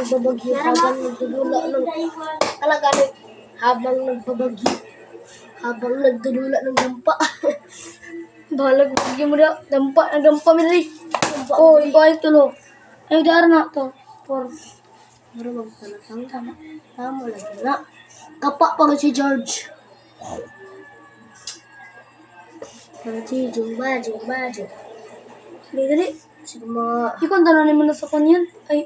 nagbabagyo habang nagdudula ng habang nagdudula ng dampa. Balag bagyo mo na. Dampa Mili. Oh, ibalik tulo. Ay, dara na to. Marunong talatang tama lagi na. Kapa pa si George. Jumba. Dali. Sige mga... Ikaw tananin mo na sa kanyan. Ay,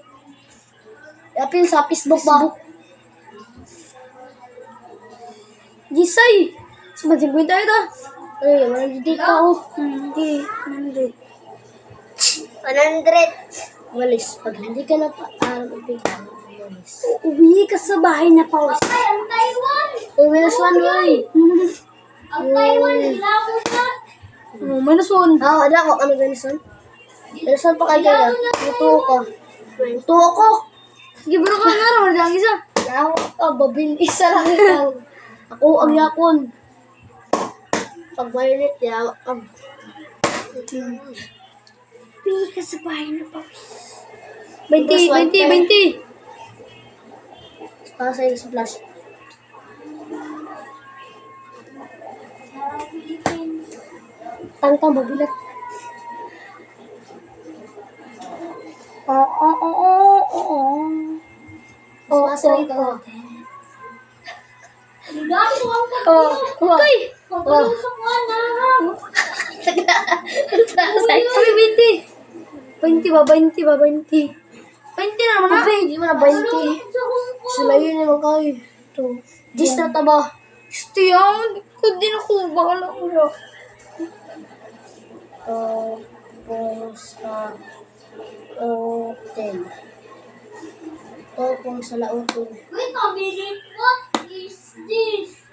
Apil sa Facebook ba? Gisay. Sumating ko tayo ta. Ay, wala dito ako. Hindi. Nandun. 100. Walis. Pag hindi ka na ibigay, walis. Uwi ka sa bahay na pause. Ang Taiwan! Uy, minus 1, uy. Ang Taiwan, ilawon na! Oh, minus 1. Ada ako. Ano minus 1? Minus 1 pa kayo kaya. Ito ako. Sige, bro ka nga rin. Wala isa. Yawa ka, babin. Isa lang ikaw. Ako ang yakon. Pag violet, yawa ka. Uwi ka sa bahay na pause. 20. Para sa'yo sa flash. Tangtang, mabilat. Masa ito. Ligaw ko ang Okay. pagkalusok nga na! Sabi 20 ba? 20 naman na. Hindi mo na 20. Sila yun naman kayo. Ito. 10 na taba. Stiyang. Kundi na ko. Bakala ko na. Tapos sa 10. Tapos sa lautong. Wait a minute, what is this?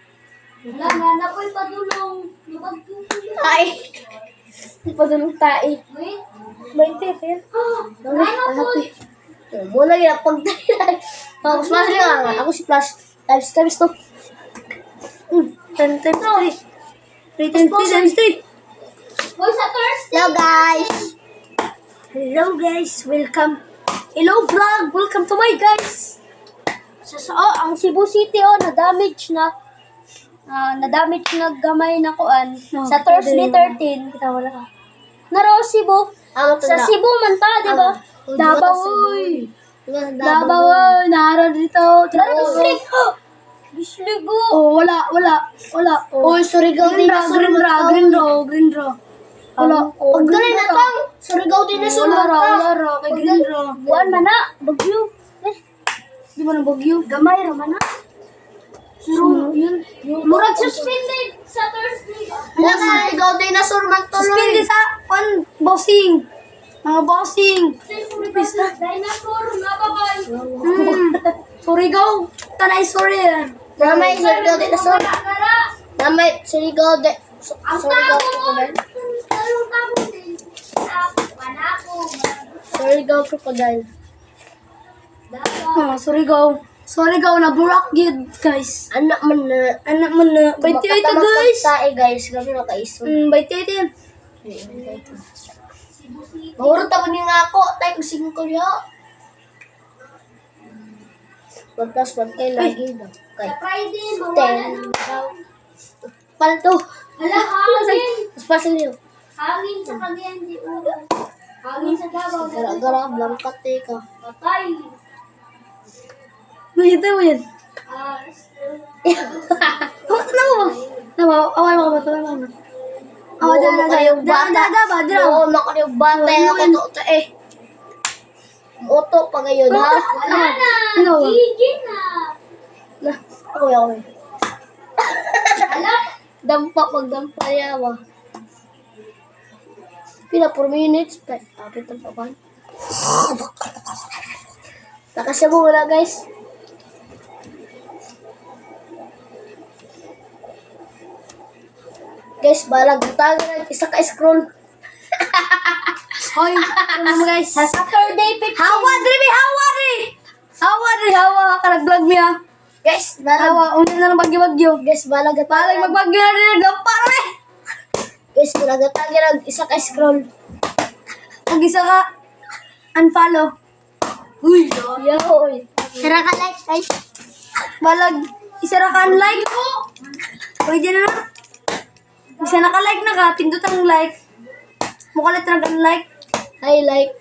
Wala na ako'y padulong. Ay! Hindi pa ganun tayo. Wait. 20 rin. Mula yan, pag tayo. Tapos masali nga. Ako si Flash. Times 2. 10 times 3. 3 times 3. Boy, sa Thursday. Hello guys. Welcome. Hello vlog. Welcome to my guys. Ang Cebu City na-damage na. Na-damage na gamay na kuan. Sa Thursday 13. Kita wala ka. Naro Cebu. Sa Cebu man ta, di ba? Davao, uy. Davao, uy. Nara dito. Naro Bislig. Bislig o. Oh, wala. Oh, Surigao din na Green draw. Wala. Pag dali na tang. Surigao din na Wala ra. Kay green draw. Kuan man na. Bagyo. Di ba na bagyo? Gamay ra man na. Yun. Murag suspended sa Thursday. Surigao din na surman Suspindi sa bossing. Mga bossing. Dinosaur, nababay. Surigao. Tanay sorry. Namay Surigao din na surman. Gara. Namay Surigao din. Ang Surigao tabo mo. crocodile. Talong tabo din. Panako. Surigao crocodile. Surigao na burak gid, guys. Anak man na. 28 guys. Tae guys. Gabi nakaiso. 28 yan. Mahurot ako ni nga ako. Tayo kung 5 niya. 1 plus 1 kay lagi daw. Kay Sa Friday, mawala 10 na. daw. Palto. Hala, hangin. Mas pasil niyo. Hangin sa Cagayan de Oro. Hangin sa Davao. Gara-gara, blankat ka. Patay. Nakita mo yan. Away mo ka ba? Awa, Oo, nakaliyog bata. Ako to eh. Moto pa ngayon, ha? Wala na. Ano? Gigi na. Ako. Hala. Dampa, magdampa niya ba? Pila, 4 minutes. Apit ang papan. Nakasya mo wala, guys. Guys, balag tayo na isa ka-scroll. Hoy, ano mo guys? Sa Saturday 15. Hawa ka nag-vlog niya. Guys, balag. Hawa, una na ng bagyo-bagyo. Guys, balag Balag magbagyo na rin, dampa na eh. Guys, balag tayo isa ka-scroll. Ang isa ka, unfollow. Uy, ya, oy. Sira ka like, guys. Balag, isa ra ka like. Pwede na na. Isa na ka like na ka, pindot ang like. Mukalit na like. I like.